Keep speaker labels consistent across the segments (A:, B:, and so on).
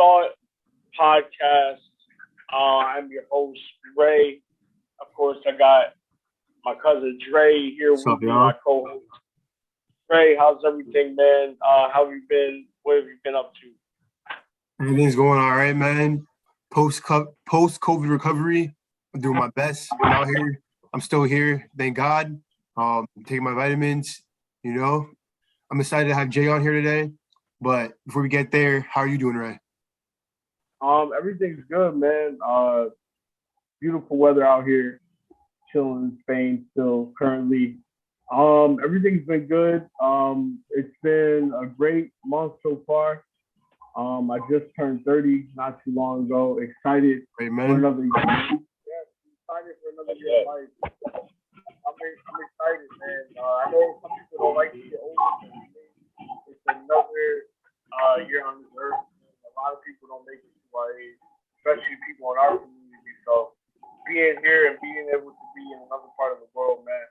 A: Thought podcast. I'm your host, Ray. Of course, I got my cousin Dre here
B: What's
A: with
B: up,
A: me,
B: y'all?
A: my co-host. Dre, how's everything, man? How have you been? What have you been up to?
B: Everything's going all right, man. Post-COVID recovery, I'm doing my best. I'm out here. I'm still here, thank God. Taking my vitamins, you know. I'm excited to have Jay on here today. But before we get there, how are you doing, Ray?
A: Everything's good, man. Beautiful weather out here. Chilling in Spain still currently. Everything's been good. It's been a great month so far. I just turned 30 not too long ago. Excited
B: Great,
A: for
B: man.
A: another year. Yeah, excited for another year of life. I'm excited, man. I know some people don't like to get older. It's another year on this earth. A lot of people don't make it to our age, especially people in our community. So being here and being able to be in another part of the world, man,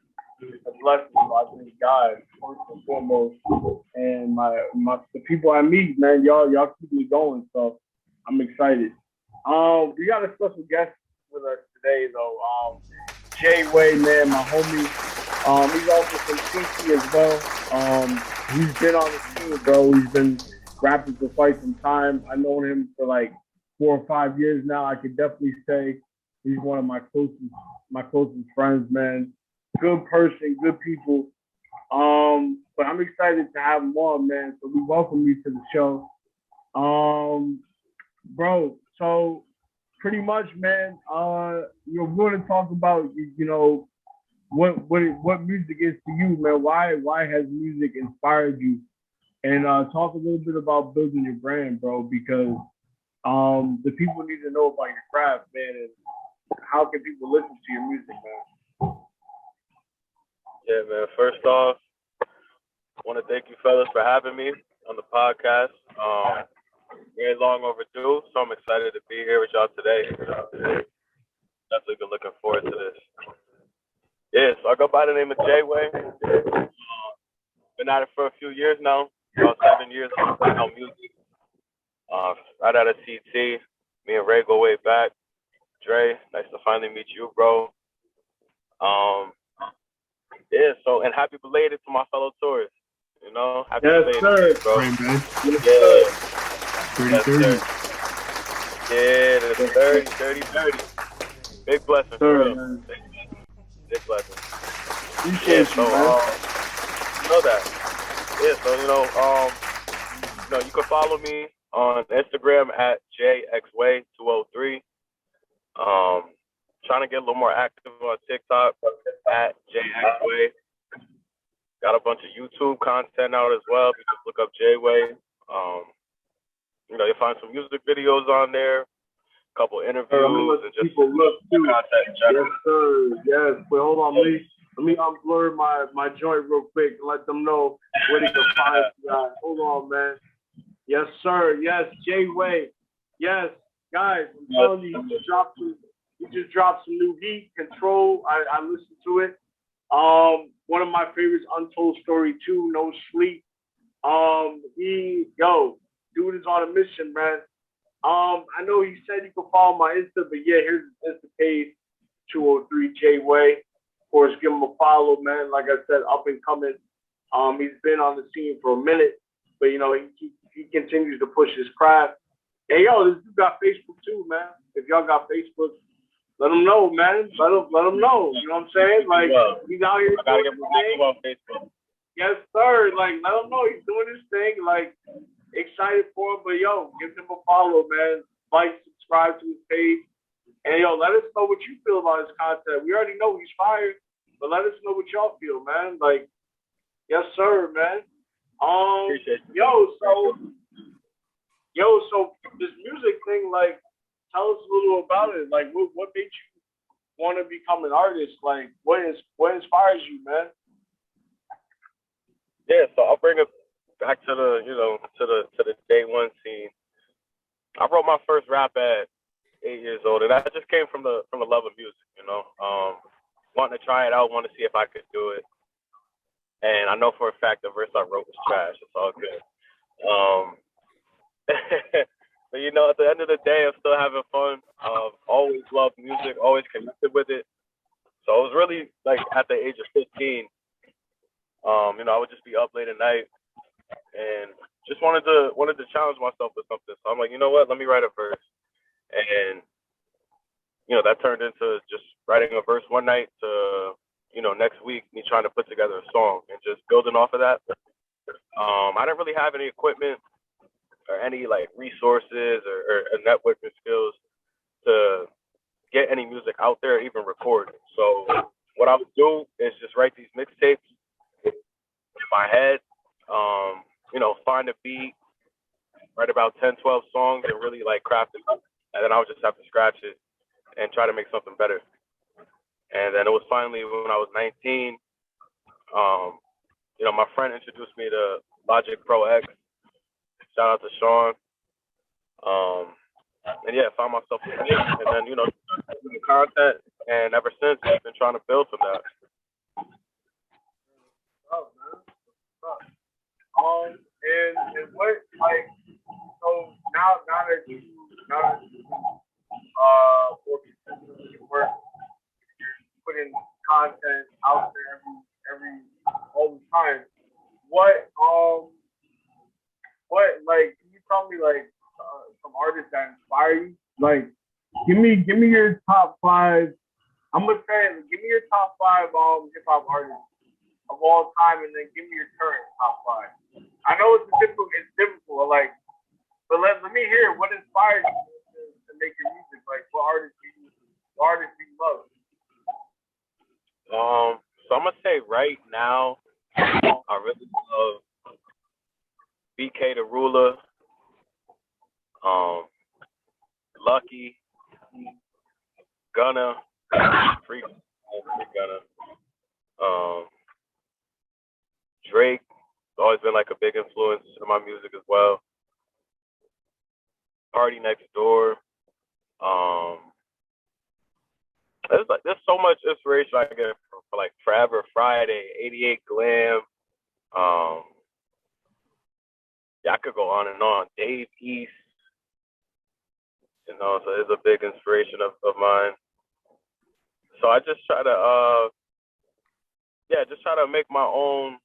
A: it's a blessing. So I thank God first and foremost, and the people I meet, man, y'all keep me going. So I'm excited. We got a special guest with us today, though. JAYWAY, man, my homie. He's also from TC as well. He's been on the scene, bro. He's been rapping for quite some time. I've known him for like 4 or 5 years now. I could definitely say he's one of my closest friends, man. Good person, good people. But I'm excited to have him on, man. So we welcome you to the show. Bro, so pretty much, man, we're going to talk about, what music is to you, man. Why has music inspired you? And talk a little bit about building your brand, bro, because the people need to know about your craft, man, and how can people listen to your music, man?
C: Yeah, man. First off, I want to thank you fellas for having me on the podcast. Very long overdue, so I'm excited to be here with y'all today. Definitely been looking forward to this. Yeah, so I go by the name of JAYWAY. Been at it for a few years now, about 7 years on music. Right out of CT, me and Ray go way back. Dre, nice to finally meet you, bro. Yeah, so, and happy belated to my fellow tourists. You know, happy
A: Yes,
C: belated,
A: sir.
C: bro.
B: Great, man.
A: Yes,
B: 30-30.
C: Yeah, the 30. Big blessing, for real.
A: man.
C: Big blessing.
A: Appreciate
C: So,
A: you, man.
C: you know that. Yeah, so, you can follow me on Instagram at JXWay203. Trying to get a little more active on TikTok at JXWay. Got a bunch of YouTube content out as well. If you just look up JAYWAY. You'll find some music videos on there, a couple interviews, and just
A: people look too.
C: content in general.
A: Yes, sir. Yes. Wait, hold on. Let me unblur my joint real quick and let them know where they can find you. Hold on, man. Yes, sir. Yes, JAYWAY. Yes, guys. I'm telling you, he just dropped some new heat. Control. I listened to it. One of my favorites, Untold Story 2, No Sleep. Dude is on a mission, man. I know he said you can follow my Insta, but yeah, here's his Insta page, 203 JAYWAY. Of course, give him a follow, man. Like I said, up and coming. He's been on the scene for a minute, but he continues to push his craft. Hey, this dude got Facebook too, man. If y'all got Facebook, let him know, man. Let him know. You know what I'm saying? Like, he's out here.
C: I gotta get my on Facebook.
A: Yes, sir. Like, let him know he's doing his thing. Like, excited for him. But give him a follow, man. Like, subscribe to his page, and let us know what you feel about his content. We already know he's fired, but let us know what y'all feel, man. Like, yes, sir, man. So this music thing, like, tell us a little about it. Like, what made you want to become an artist? Like, what inspires you, man?
C: Yeah, so I'll bring it back to the to the day one scene. I wrote my first rap at 8 years old, and that just came from the love of music. Wanting to try it out, wanting to see if I could do it. And I know for a fact the verse I wrote was trash. It's all good. But you know, at the end of the day, I'm still having fun. Always loved music, always connected with it. So it was really like at the age of 15, you know, I would just be up late at night and just wanted to challenge myself with something. So I'm like, you know what? Let me write a verse, and you know, that turned into just writing a verse one night to, you know, next week me trying to put together a song and just building off of that. I didn't really have any equipment or any like resources or networking skills to get any music out there, even record. So what I would do is just write these mixtapes in my head, you know, find a beat, write about 10, 12 songs and really like craft it up. And then I would just have to scratch it and try to make something better. And then it was finally when I was 19, you know, my friend introduced me to Logic Pro X. Shout out to Sean. And yeah, found myself in it. And then, you know, doing content. And ever since, I've been trying to build from that.
A: Oh, man. And what, like, so now that you work consistently at work, you're putting content out there every all the time. What like can you tell me like some artists that inspire you? Like give me your top five. I'm gonna say give me your top five hip hop artists of all time, and then give me your current top five. I know it's difficult, like, but let me hear what inspired you to make your music. Like, what artists do you love?
C: So I'm gonna say right now, I really love BK the Ruler, Lucky, Gunna, Free Gunna, Drake. Always been like a big influence in my music as well. Party Next Door. There's so much inspiration I get for like Forever Friday, 88 Glam. Yeah, I could go on and on. Dave East, you know, so it's a big inspiration of mine. So I just try to just try to make my own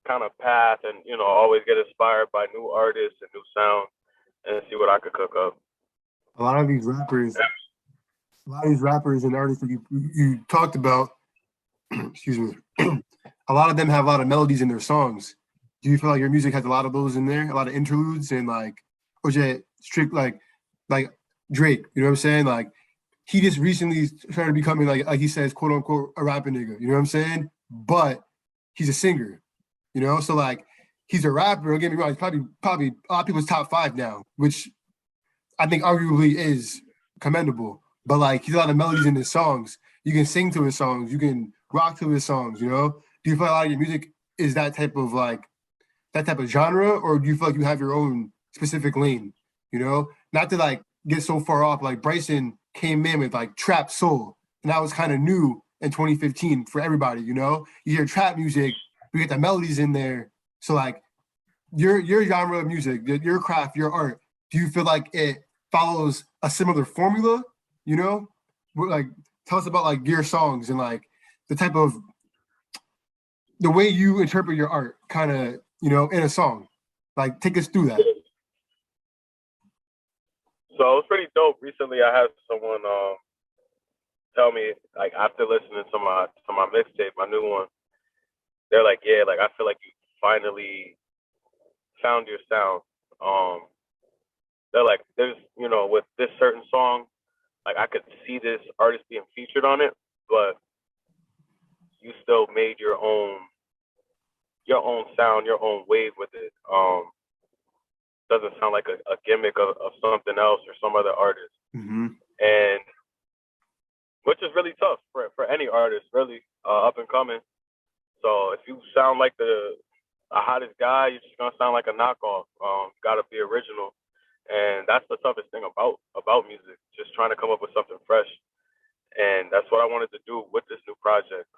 C: kind of path, and you know, always get inspired by new artists and new sound, and see what I could cook up.
B: A lot of these rappers and artists that you talked about, excuse me, a lot of them have a lot of melodies in their songs. Do you feel like your music has a lot of those in there, a lot of interludes, and like, or just strict like Drake? You know what I'm saying? Like, he just recently started becoming like he says, quote unquote, a rapping nigga. You know what I'm saying? But he's a singer. You know, so like he's a rapper. Don't get me wrong. He's probably a lot of people's top 5 now, which I think arguably is commendable. But like he's a lot of melodies in his songs. You can sing to his songs. You can rock to his songs. You know? Do you feel like a lot of your music is that type of genre, or do you feel like you have your own specific lane? You know, not to like get so far off. Like Bryson came in with like trap soul, and that was kind of new in 2015 for everybody. You know, you hear trap music, we get the melodies in there. So like your genre of music, your craft, your art, do you feel like it follows a similar formula? You know, like tell us about like your songs and like the type of the way you interpret your art, kind of, you know, in a song. Like take us through that.
C: So it was pretty dope. Recently, I had someone tell me, like, after listening to my mixtape, my new one, they're like, yeah, like I feel like you finally found your sound. They're like, there's, you know, with this certain song, like I could see this artist being featured on it, but you still made your own sound, your own wave with it. Doesn't sound like a gimmick of something else or some other artist.
B: Mm-hmm.
C: And which is really tough for any artist, really, up and coming. So if you sound like the hottest guy, you're just gonna sound like a knockoff. Gotta be original, and that's the toughest thing about music. Just trying to come up with something fresh, and that's what I wanted to do with this new project.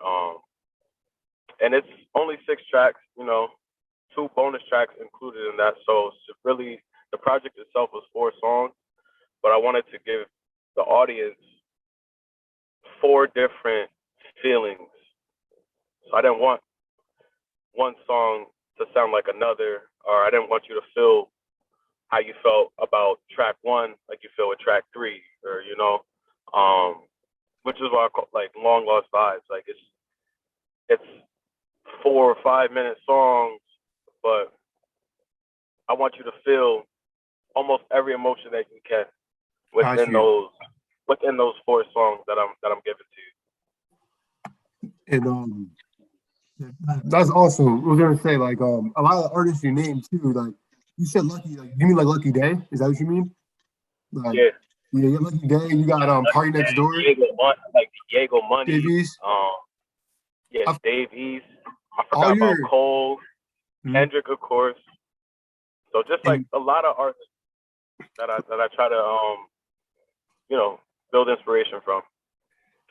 C: And it's only 6 tracks, you know, 2 bonus tracks included in that. So it's really the project itself was 4 songs, but I wanted to give the audience 4 different feelings. So I didn't want one song to sound like another, or I didn't want you to feel how you felt about track 1 like you feel with track 3, or which is why I call like long lost vibes. Like it's 4 or 5 minute songs, but I want you to feel almost every emotion that you can within those 4 songs that I'm giving to you.
B: And that's awesome. I was gonna say like a lot of artists you named too. Like you said, Lucky. Like you mean like Lucky Day? Is that what you mean? Like,
C: Yeah.
B: Yeah, you got Lucky Day. You got Party Next Door.
C: Diego Money.
B: Davies.
C: Dave East. I forgot about Cole, Kendrick, of course. So just like a lot of artists that I try to build inspiration from.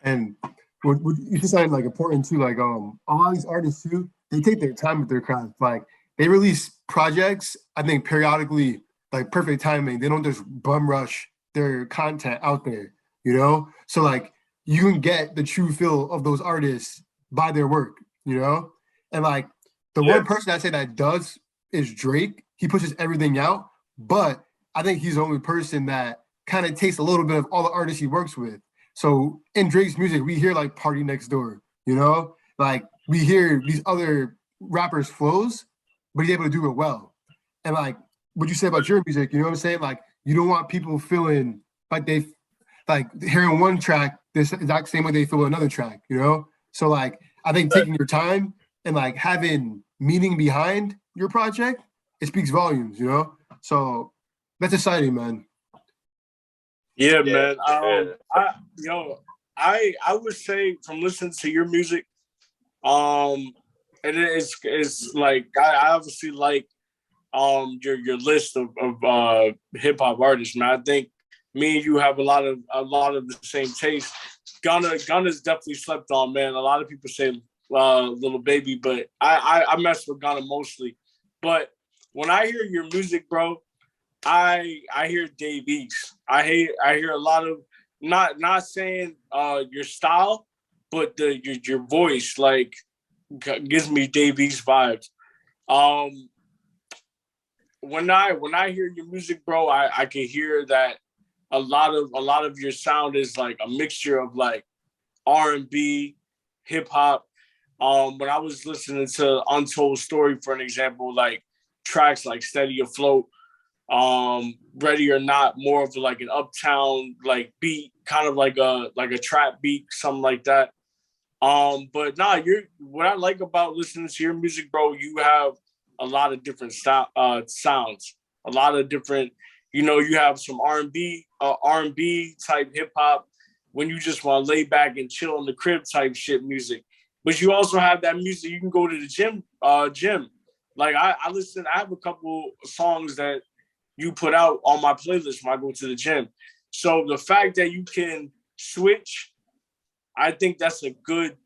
B: And what you just saying like important too, like a lot of these artists too, they take their time with their craft. Like they release projects, I think periodically, like perfect timing. They don't just bum rush their content out there, you know? So like you can get the true feel of those artists by their work, you know? And like the one person I say that does is Drake. He pushes everything out, but I think he's the only person that kind of takes a little bit of all the artists he works with. So in Drake's music, we hear like Party Next Door, you know? Like we hear these other rappers' flows, but he's able to do it well. And like what you say about your music, you know what I'm saying? Like you don't want people feeling like they like hearing one track this exact same way they feel another track, you know? So like I think taking your time and like having meaning behind your project, it speaks volumes, you know? So that's exciting, man.
D: Yeah, man. I would say from listening to your music, and it's like I obviously like your list of hip hop artists, man. I think me and you have a lot of the same taste. Gunna's definitely slept on, man. A lot of people say Little Baby, but I mess with Gunna mostly. But when I hear your music, bro, I hear Dave East. I hear a lot of not saying your style, but your voice like gives me Dave East vibes. When I hear your music, bro, I can hear that a lot of your sound is like a mixture of like R&B, hip hop. When I was listening to Untold Story, for an example, like tracks like Steady Afloat, Ready or Not, more of like an uptown like beat, kind of like a trap beat, something like that. But nah, what I like about listening to your music, bro, you have a lot of different sounds, a lot of different, you have some R&B type hip hop when you just want to lay back and chill in the crib type shit music. But you also have that music you can go to the gym. Like I have a couple songs that you put out on my playlist when I go to the gym. So the fact that you can switch, I think that's a good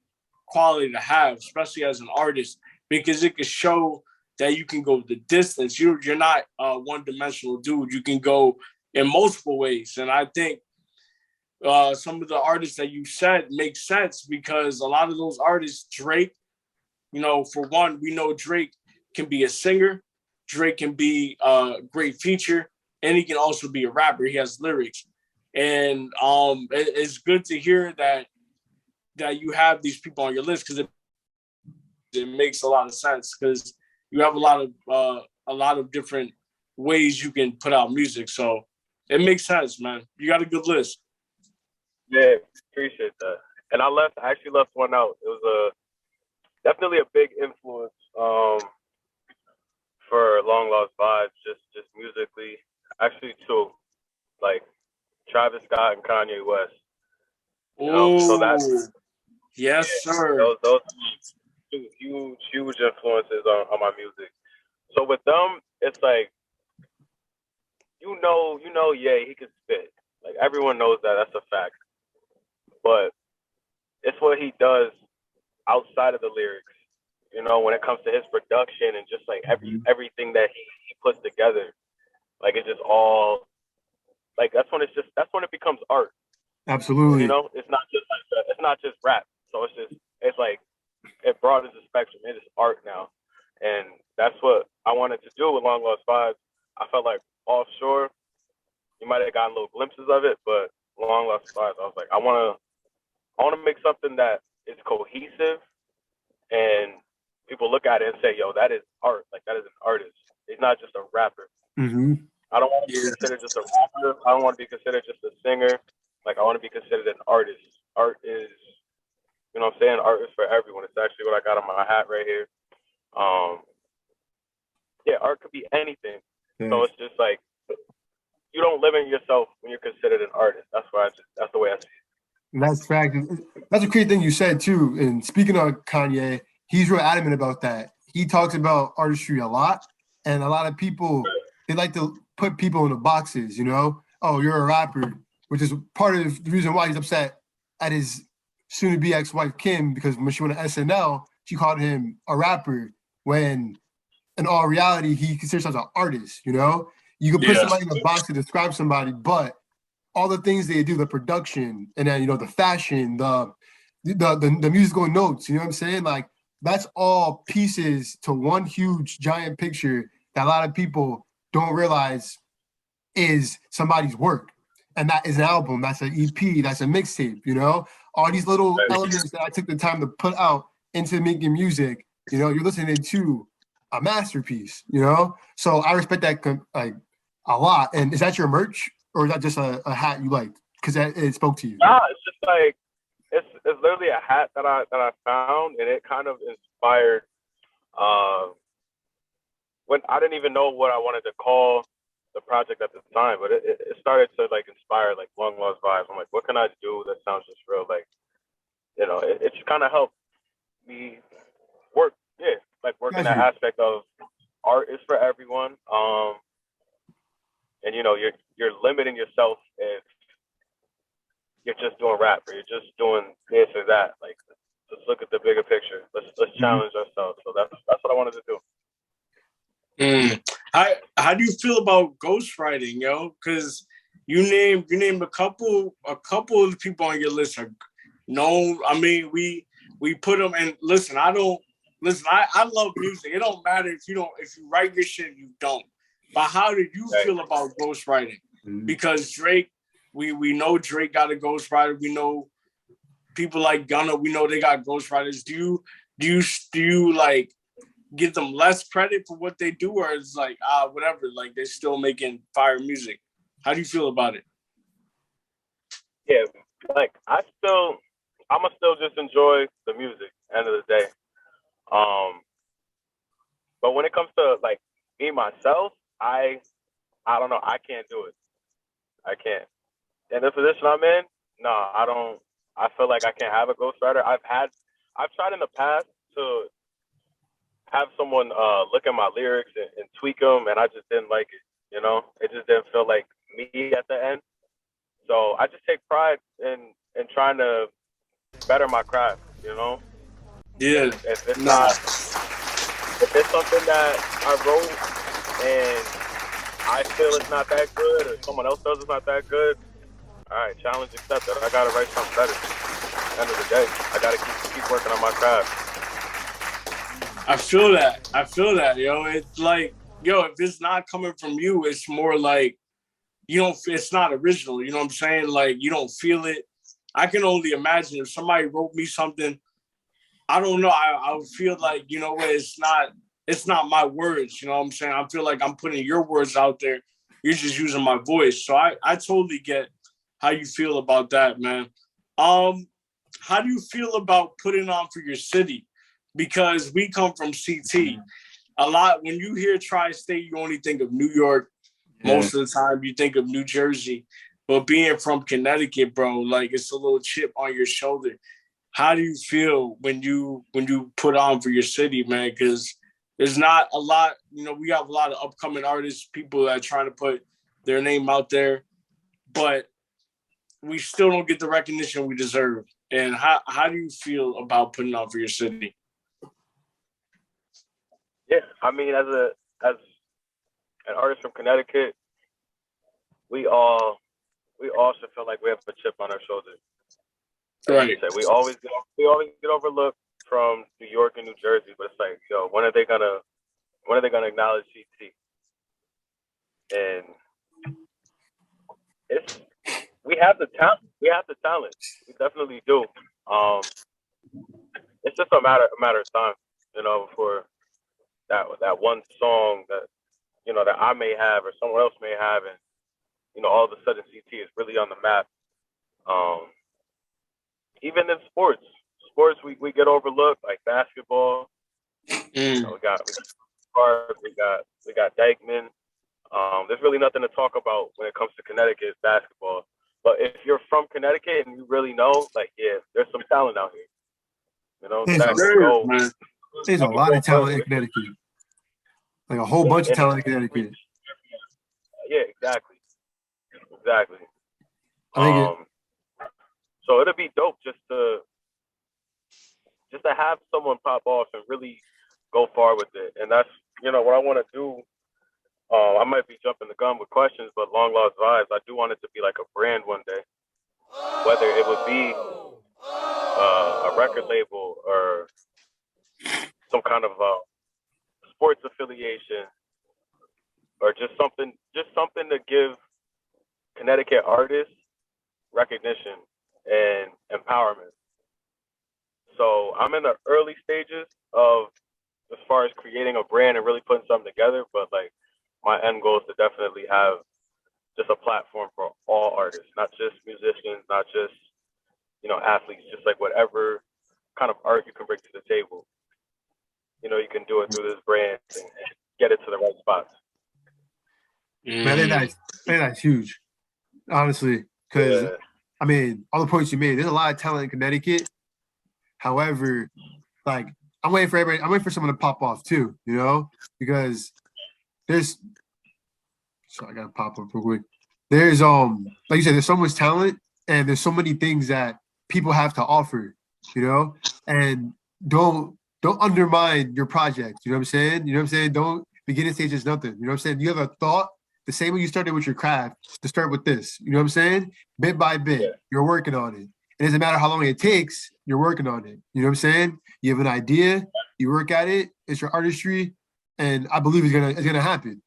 D: quality to have, especially as an artist, because it can show that you can go the distance. You're not a one-dimensional dude. You can go in multiple ways. And I think some of the artists that you said make sense because a lot of those artists, Drake, for one, we know Drake can be a singer. Drake can be a great feature, and he can also be a rapper. He has lyrics. And it's good to hear that you have these people on your list because it makes a lot of sense because you have a lot of different ways you can put out music. So it makes sense, man. You got a good list.
C: Yeah, appreciate that. And I actually left one out. It was definitely a big influence for Long Lost Vibes, just musically. Actually, too, like Travis Scott and Kanye West. So that's
D: yes, sir.
C: Those huge influences on my music. So with them, it's like yeah, he can spit. Like everyone knows that. That's a fact. But it's what he does outside of the lyrics. When it comes to his production and just like everything that he puts together. Like it's just all like that's when it becomes art.
B: Absolutely.
C: You know, it's not just rap. So it's like it broadens the spectrum. It is art now, and that's what I wanted to do with Long Lost Vibes. I felt like offshore, you might have gotten little glimpses of it, but Long Lost Vibes, I was like, I want to make something that is cohesive, and people look at it and say, "Yo, that is art. Like that is an artist. He's not just a rapper."
B: Mm-hmm.
C: I don't want to be considered just a rapper. I don't want to be considered just a singer. Like I want to be considered an artist. Art is, you know what I'm saying? Art is for everyone. It's actually what I got on my hat right here. Yeah, art could be anything.
B: Yeah.
C: So it's just like you don't limit yourself when you're considered an artist. That's the way I see it.
B: And that's fact. That's a great thing you said too. And speaking of Kanye, he's real adamant about that. He talks about artistry a lot, and a lot of people they like to put people in the boxes. You know, oh, you're a rapper, which is part of the reason why he's upset at his soon-to-be ex-wife Kim, because when she went to SNL, she called him a rapper when in all reality he considers himself an artist. You know, you can put somebody in a box to describe somebody, but all the things they do, the production, and then the fashion, the musical notes, you know what I'm saying? Like that's all pieces to one huge giant picture that a lot of people don't realize is somebody's work. And that is an album, that's an EP, that's a mixtape, all these little elements that I took the time to put out into making music, you're listening to a masterpiece, So I respect that like a lot. And is that your merch? Or is that just a hat you liked because it spoke to you?
C: Nah, it's just like it's literally a hat that I found, and it kind of inspired. When I didn't even know what I wanted to call the project at the time, but it started to like inspire like Long Lost Vibes. I'm like, what can I do that sounds just real? Like, it just kind of helped me work. Yeah, like work in that aspect of art is for everyone. And you're limiting yourself if you're just doing rap or you're just doing this or that. Like, let's look at the bigger picture. Let's challenge ourselves. So that's what I wanted to do.
D: How do you feel about ghostwriting, yo? Because you named a couple of the people on your list are known. I mean, we put them and listen. I love music. It don't matter if you write your shit, you don't. But how did you feel about ghostwriting? Because Drake, we know Drake got a ghostwriter. We know people like Gunna. We know they got ghostwriters. Do you like give them less credit for what they do, or it's like whatever? Like they're still making fire music. How do you feel about it?
C: Yeah, like I'ma still just enjoy the music. End of the day. But when it comes to like me myself, I don't know. I can't do it. I can't. In the position I'm in, no, I don't. I feel like I can't have a ghostwriter. I've tried in the past to have someone look at my lyrics and tweak them, and I just didn't like it. It just didn't feel like me at the end. So I just take pride in trying to better my craft.
D: Yeah.
C: If it's something that I wrote and I feel it's not that good, or someone else does it's not that good, all right, challenge accepted. I gotta write something better. At the end of the day, I gotta keep working on my craft.
D: I feel that, yo. It's like, if it's not coming from you, it's more like it's not original. You know what I'm saying? Like you don't feel it. I can only imagine if somebody wrote me something. I don't know. I would feel like, it's not my words. You know what I'm saying? I feel like I'm putting your words out there. You're just using my voice. So I totally get how you feel about that, man. How do you feel about putting on for your city? Because we come from CT. A lot, when you hear tri-state, you only think of New York. Most of the time you think of New Jersey. But being from Connecticut, bro, like it's a little chip on your shoulder. How do you feel when you put on for your city, man? Because there's not a lot, we have a lot of upcoming artists, people that are trying to put their name out there, but we still don't get the recognition we deserve. And how do you feel about putting on for your city?
C: Yeah, I mean, as an artist from Connecticut, we all should feel like we have a chip on our shoulder.
D: Right.
C: You said, we always get overlooked from New York and New Jersey, but it's like, yo, when are they gonna acknowledge CT? And we have the talent. We have the talent. We definitely do. It's just a matter of time, before that one song that that I may have or someone else may have, and all of a sudden CT is really on the map. Even in sports, we get overlooked, like basketball. We got Park, we got Dykeman. There's really nothing to talk about when it comes to Connecticut basketball. But if you're from Connecticut and you really know, like, yeah, there's some talent out here.
B: There's a lot of talent in Connecticut. Like a whole bunch of talent in Connecticut.
C: Yeah, exactly.
B: I think
C: so it'll be dope just to have someone pop off and really go far with it. And that's what I want to do. I might be jumping the gun with questions, but Long Lost Vibes, I do want it to be like a brand one day. Whether it would be a record label or some kind of sports affiliation, or just something to give Connecticut artists recognition and empowerment. So I'm in the early stages of as far as creating a brand and really putting something together, but like my end goal is to definitely have just a platform for all artists, not just musicians, not just athletes, just like whatever kind of art you can bring to the table. You can do it through this brand and get it to the right spots.
B: Man, that's huge, honestly. Because I mean, all the points you made, there's a lot of talent in Connecticut. However, like I'm waiting for someone to pop off too, because there's. So I gotta pop up real quick. There's like you said, there's so much talent and there's so many things that people have to offer, and don't undermine your project. You know what I'm saying? Don't beginning stage is nothing. You know what I'm saying? You have a thought, the same way you started with your craft, to start with this. You know what I'm saying? Bit by bit, you're working on it. It doesn't matter how long it takes, you're working on it. You know what I'm saying? You have an idea, you work at it, it's your artistry, and I believe it's gonna happen,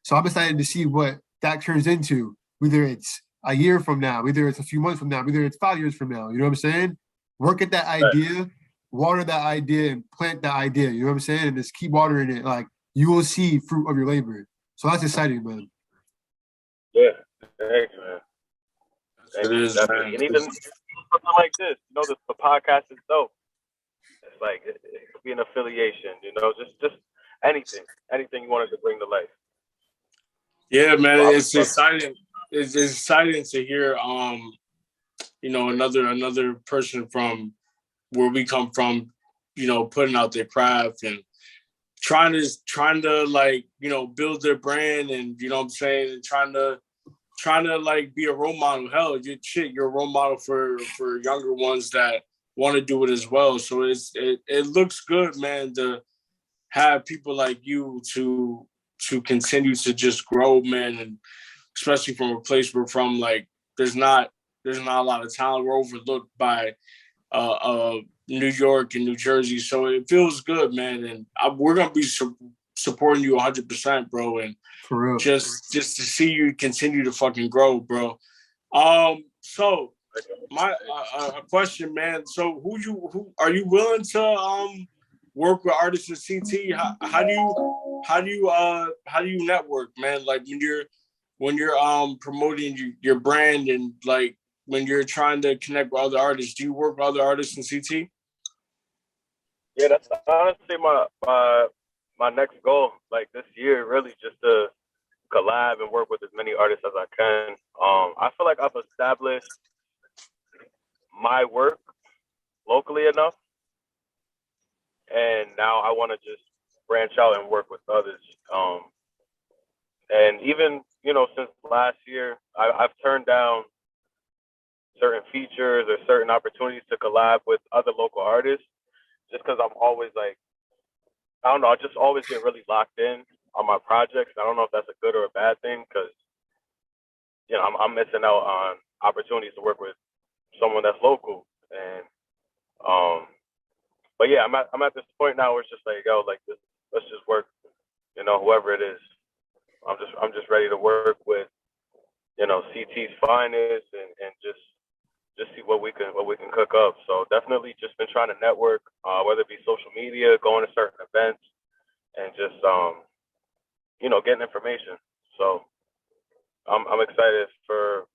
B: So I'm excited to see what that turns into, whether it's a year from now, whether it's a few months from now, whether it's 5 years from now. You know what I'm saying? Work at that idea, water that idea, and plant that idea. You know what I'm saying? And just keep watering it. Like you will see fruit of your labor. So that's exciting, man.
C: Yeah, thanks, man. It is, and even something like this, the podcast is dope. It's like it could be an affiliation, just anything you wanted to bring to life.
D: Yeah, man, it's exciting. It's exciting to hear, another person from where we come from, putting out their craft and trying to like, build their brand, and you know what I'm saying, and trying to like be a role model. Hell, you're a role model for younger ones that want to do it as well. So it looks good, man, to have people like you to continue to just grow, man, and especially from a place we're from, like there's not a lot of talent. We're overlooked by New York and New Jersey, so it feels good, man. And we're gonna be supporting you 100%, bro. And
B: for real,
D: just to see you continue to fucking grow, bro. So my question, man. So who are you willing to work with artists in CT? How do you network, man? Like when you're promoting your brand, and like when you're trying to connect with other artists, do you work with other artists in CT?
C: Yeah, that's honestly my next goal. Like this year, really just to collab and work with as many artists as I can. I feel like I've established my work locally enough, and now I want to just branch out and work with others. And even since last year, I've turned down certain features or certain opportunities to collab with other local artists, just because I'm always like, I don't know, I just always get really locked in on my projects. I don't know if that's a good or a bad thing, because I'm missing out on opportunities to work with someone that's local. And but yeah, I'm at this point now where it's just like, yo, like this, let's just work, whoever it is. I'm just ready to work with, CT's finest and just see what we can cook up. So definitely just been trying to network, whether it be social media, going to certain events, and just getting information. So I'm excited for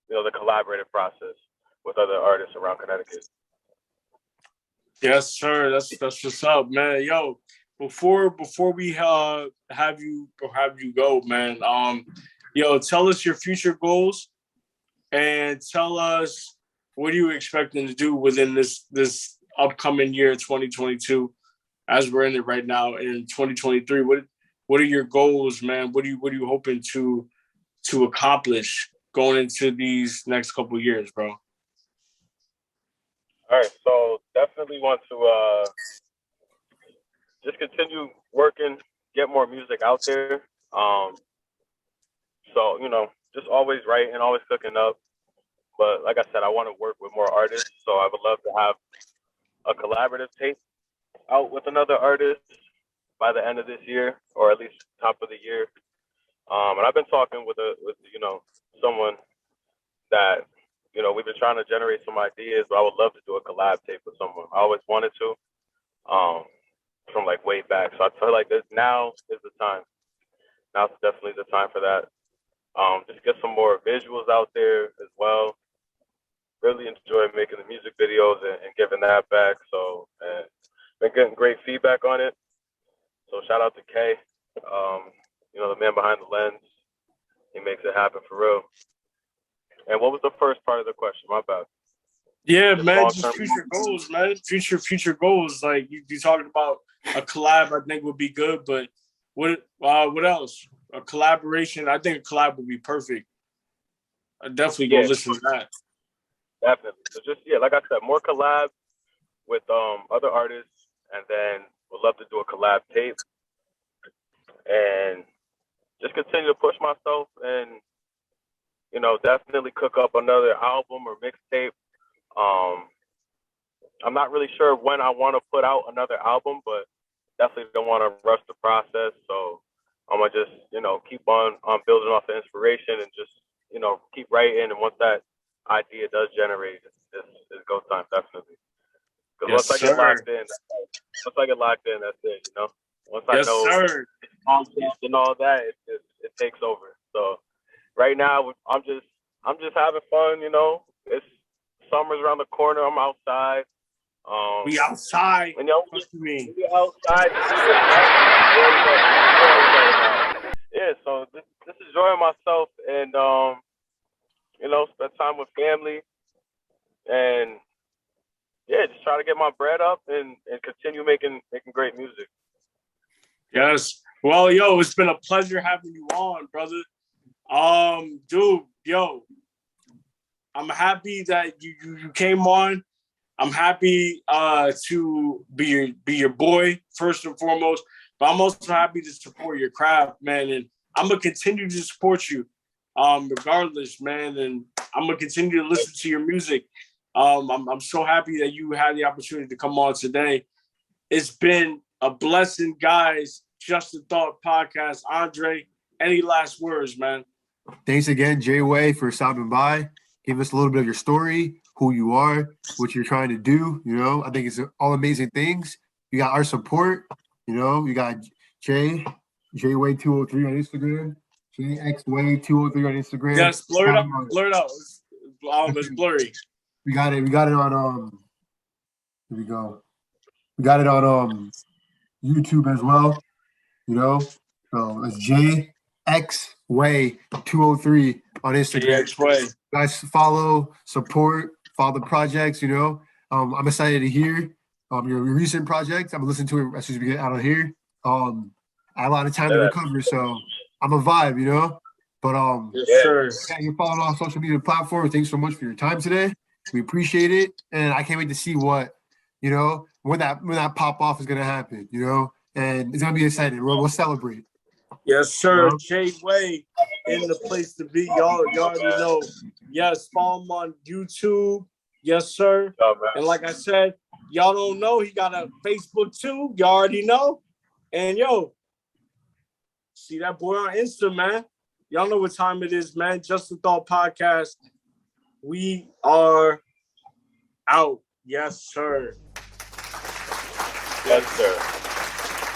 C: the collaborative process with other artists around Connecticut.
D: Yes, sir. That's what's up, man. Yo, before we have you go, man. Yo, tell us your future goals and tell us what are you expecting to do within this upcoming year, 2022, as we're in it right now in 2023. What are your goals, man? What are you hoping to accomplish going into these next couple of years, bro?
C: All right, so definitely want to just continue working, get more music out there. So just always writing, always cooking up. But like I said, I want to work with more artists. So I would love to have a collaborative tape out with another artist by the end of this year, or at least top of the year. And I've been talking with someone that we've been trying to generate some ideas, but I would love to do a collab tape with someone. I always wanted to, from like way back. So I feel like now is the time. Now's definitely the time for that. Just get some more visuals out there as well. Really enjoy making the music videos and giving that back. So, and been getting great feedback on it. So shout out to Kay, the man behind the lens. He makes it happen for real. And what was the first part of the question? My bad.
D: Yeah, man, just future goals, man. Future goals. Like you talking about a collab, I think would be good. But what else? A collaboration. I think a collab would be perfect. I definitely go listen to that.
C: Definitely. So just like I said, more collabs with other artists, and then we'd love to do a collab tape, and just continue to push myself, and definitely cook up another album or mixtape. I'm not really sure when I want to put out another album, but definitely don't want to rush the process. So I'm gonna just keep on building off the inspiration and just keep writing. And once that idea does generate, it's go time, definitely. Because once I get locked in, that's it. Once I know context and all that, it takes over. So right now, I'm just having fun. It's summer's around the corner. I'm outside.
D: We outside.
C: And,
D: what you mean?
C: We outside. Yeah. So just enjoying myself and spend time with family and just try to get my bread up and continue making great music.
D: Yes. Well, yo, it's been a pleasure having you on, brother. Dude, yo, I'm happy that you came on. I'm happy to be your boy first and foremost, but I'm also happy to support your craft, man. And I'm gonna continue to support you, regardless, man. And I'm gonna continue to listen to your music. I'm so happy that you had the opportunity to come on today. It's been a blessing, guys. Just a Thought podcast. Andre, any last words, man?
B: Thanks again, JAYWAY, for stopping by. Give us a little bit of your story, who you are, what you're trying to do. I think it's all amazing things. You got our support. You got JAYWAY 203 on Instagram, JXWay 203 on Instagram.
D: Yes, blur it out. It's blurry.
B: We got it on here we go. We got it on YouTube as well. So it's JXWay 203 on Instagram.
D: JXWay.
B: Guys, follow, support, follow the projects. I'm excited to hear your recent projects. I'm listening to it as soon as we get out of here. I have a lot of time to recover, so I'm a vibe, But
D: yes, sir.
B: You're following all social media platforms. Thanks so much for your time today. We appreciate it, and I can't wait to see what when that pop off is gonna happen. And it's gonna be exciting. We'll celebrate.
D: Yes, sir. JAYWAY in the place to be. Y'all already know. Yes, follow him on YouTube. Yes, sir. And like I said, y'all don't know he got a Facebook too. Y'all already know. And yo, see that boy on Insta, man. Y'all know what time it is, man. Just a Thought Podcast. We are out. Yes, sir.
C: Yes, sir.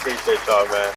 C: Appreciate y'all, man.